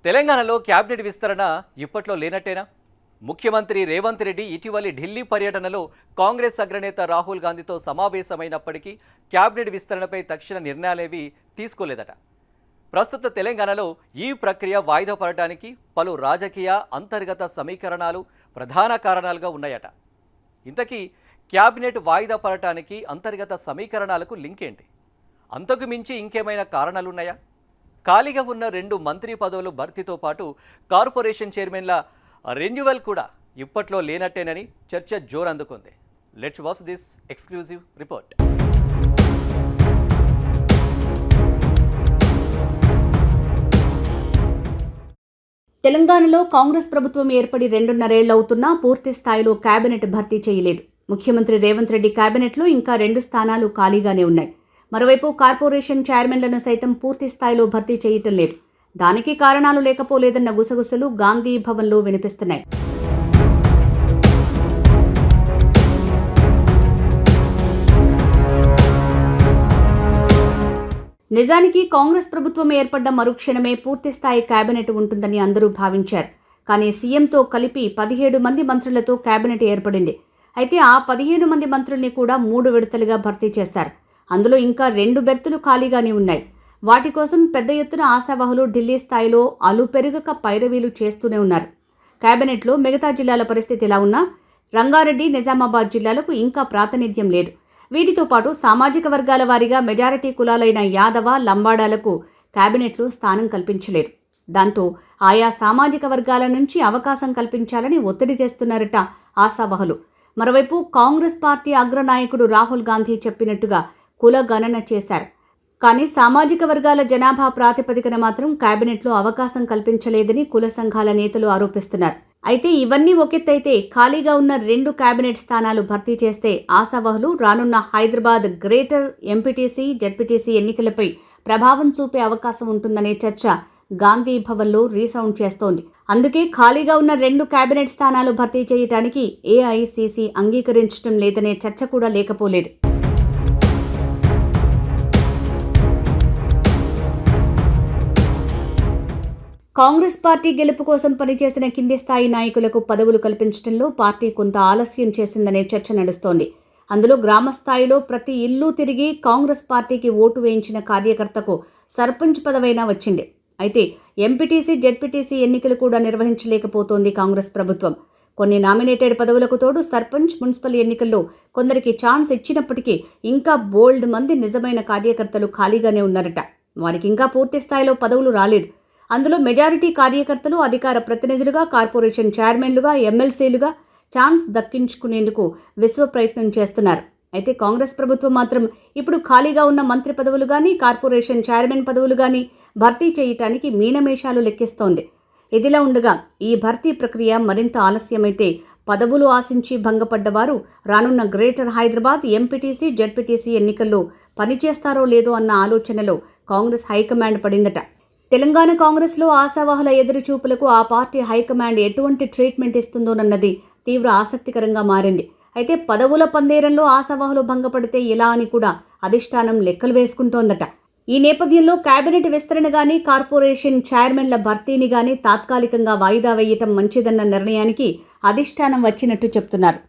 తెలంగాణలో క్యాబినెట్ విస్తరణ ఇప్పట్లో లేనట్టేనా? ముఖ్యమంత్రి రేవంత్ రెడ్డి ఇటీవలి ఢిల్లీ పర్యటనలో కాంగ్రెస్ అగ్రనేత రాహుల్ గాంధీతో సమావేశమైనప్పటికీ క్యాబినెట్ విస్తరణపై తక్షణ నిర్ణయాలేవీ తీసుకోలేదట. ప్రస్తుత తెలంగాణలో ఈ ప్రక్రియ వాయిదా పడటానికి పలు రాజకీయ అంతర్గత సమీకరణాలు ప్రధాన కారణాలుగా ఉన్నాయట. ఇంతకీ క్యాబినెట్ వాయిదా పడటానికి అంతర్గత సమీకరణాలకు లింక్ ఏంటి? అంతకు మించి ఇంకేమైనా కారణాలున్నాయా? ఖాళీగా ఉన్న 2 మంత్రి పదవులు భర్తీతో పాటు కార్పొరేషన్ చైర్మన్ల రెన్యువల్ కూడా ఇప్పట్లో లేనట్టేనని చర్చ జోరందుకుంది. Let's watch this exclusive report. తెలంగాణలో కాంగ్రెస్ ప్రభుత్వం ఏర్పడి 2.5 అవుతున్నా పూర్తి స్థాయిలో కేబినెట్ భర్తీ చేయలేదు. ముఖ్యమంత్రి రేవంత్ రెడ్డి కేబినెట్లో ఇంకా 2 స్థానాలు ఖాళీగానే ఉన్నాయి. మరోవైపు కార్పొరేషన్ చైర్మన్లను సైతం పూర్తి స్థాయిలో భర్తీ చేయటం లేదు. దానికి కారణాలు లేకపోలేదన్న గుసగుసలు గాంధీ భవన్లో వినిపిస్తున్నాయి. నిజానికి కాంగ్రెస్ ప్రభుత్వం ఏర్పడ్డ మరుక్షణమే పూర్తిస్థాయి కేబినెట్ ఉంటుందని అందరూ భావించారు. కానీ సీఎంతో కలిపి 17 మంది మంత్రులతో కేబినెట్ ఏర్పడింది. అయితే ఆ 15 మంది మంత్రుల్ని కూడా 3 విడతలుగా భర్తీ చేశారు. అందులో ఇంకా 2 బెర్తులు ఖాళీగానే ఉన్నాయి. వాటి కోసం పెద్ద ఎత్తున ఆశావహులు ఢిల్లీ స్థాయిలో అలుపెరుగక పైరవీలు చేస్తూనే ఉన్నారు. కేబినెట్లో మిగతా జిల్లాల పరిస్థితి ఎలా ఉన్నా రంగారెడ్డి, నిజామాబాద్ జిల్లాలకు ఇంకా ప్రాతినిధ్యం లేదు. వీటితో పాటు సామాజిక వర్గాల వారీగా మెజారిటీ కులాలైన యాదవ, లంబాడాలకు కేబినెట్లో స్థానం కల్పించలేదు. దాంతో ఆయా సామాజిక వర్గాల నుంచి అవకాశం కల్పించాలని ఒత్తిడి తెస్తున్నారట ఆశావహులు. మరోవైపు కాంగ్రెస్ పార్టీ అగ్రనాయకుడు రాహుల్ గాంధీ చెప్పినట్టుగా కుల గణన చేశారు. కానీ సామాజిక వర్గాల జనాభా ప్రాతిపదికన మాత్రం కేబినెట్లో అవకాశం కల్పించలేదని కుల సంఘాల నేతలు ఆరోపిస్తున్నారు. అయితే ఇవన్నీ ఒకెత్తైతే ఖాళీగా ఉన్న 2 కేబినెట్ స్థానాలు భర్తీ చేస్తే ఆశావహులు రానున్న హైదరాబాద్ గ్రేటర్ ఎంపీటీసీ, జెడ్పీటీసీ ఎన్నికలపై ప్రభావం చూపే అవకాశం ఉంటుందనే చర్చ గాంధీ భవన్లో రీసౌండ్ చేస్తోంది. అందుకే ఖాళీగా ఉన్న 2 కేబినెట్ స్థానాలు భర్తీ చేయడానికి ఏఐసీసీ అంగీకరించడం లేదనే చర్చ కూడా లేకపోలేదు. కాంగ్రెస్ పార్టీ గెలుపు కోసం పనిచేసిన కింది స్థాయి నాయకులకు పదవులు కల్పించడంలో పార్టీ కొంత ఆలస్యం చేసిందనే చర్చ నడుస్తోంది. అందులో గ్రామ స్థాయిలో ప్రతి ఇల్లు తిరిగి కాంగ్రెస్ పార్టీకి ఓటు వేయించిన కార్యకర్తకు సర్పంచ్ పదవైనా వచ్చింది. అయితే ఎంపీటీసీ, జెడ్పీటీసీ ఎన్నికలు కూడా నిర్వహించలేకపోతోంది కాంగ్రెస్ ప్రభుత్వం. కొన్ని నామినేటెడ్ పదవులకు తోడు సర్పంచ్, మున్సిపల్ ఎన్నికల్లో కొందరికి ఛాన్స్ ఇచ్చినప్పటికీ ఇంకా బోల్డ్ మంది నిజమైన కార్యకర్తలు ఖాళీగానే ఉన్నారట. వారికి ఇంకా పూర్తి స్థాయిలో పదవులు రాలేదు. అందులో మెజారిటీ కార్యకర్తలు అధికార ప్రతినిధులుగా, కార్పొరేషన్ చైర్మన్లుగా, ఎమ్మెల్సీలుగా ఛాన్స్ దక్కించుకునేందుకు విశ్వ ప్రయత్నం చేస్తున్నారు. అయితే కాంగ్రెస్ ప్రభుత్వం మాత్రం ఇప్పుడు ఖాళీగా ఉన్న మంత్రి పదవులు కానీ, కార్పొరేషన్ చైర్మన్ పదవులు కానీ భర్తీ చేయటానికి మీనమేషాలు లెక్కిస్తోంది. ఇదిలా ఉండగా ఈ భర్తీ ప్రక్రియ మరింత ఆలస్యమైతే పదవులు ఆశించి భంగపడ్డవారు రానున్న గ్రేటర్ హైదరాబాద్ ఎంపీటీసీ, జెడ్పీటీసీ ఎన్నికల్లో పనిచేస్తారో లేదో అన్న ఆలోచనలో కాంగ్రెస్ హైకమాండ్ పడిందట. తెలంగాణ కాంగ్రెస్లో ఆశావహుల ఎదురుచూపులకు ఆ పార్టీ హైకమాండ్ ఎటువంటి ట్రీట్మెంట్ ఇస్తుందోనన్నది తీవ్ర ఆసక్తికరంగా మారింది. అయితే పదవుల పందేరంలో ఆశావహులు భంగపడితే ఎలా అని కూడా అధిష్టానం లెక్కలు వేసుకుంటోందట. ఈ నేపథ్యంలో కేబినెట్ విస్తరణ గానీ, కార్పొరేషన్ చైర్మన్ల భర్తీని గానీ తాత్కాలికంగా వాయిదా వేయటం మంచిదన్న నిర్ణయానికి అధిష్టానం వచ్చినట్టు చెప్తున్నారు.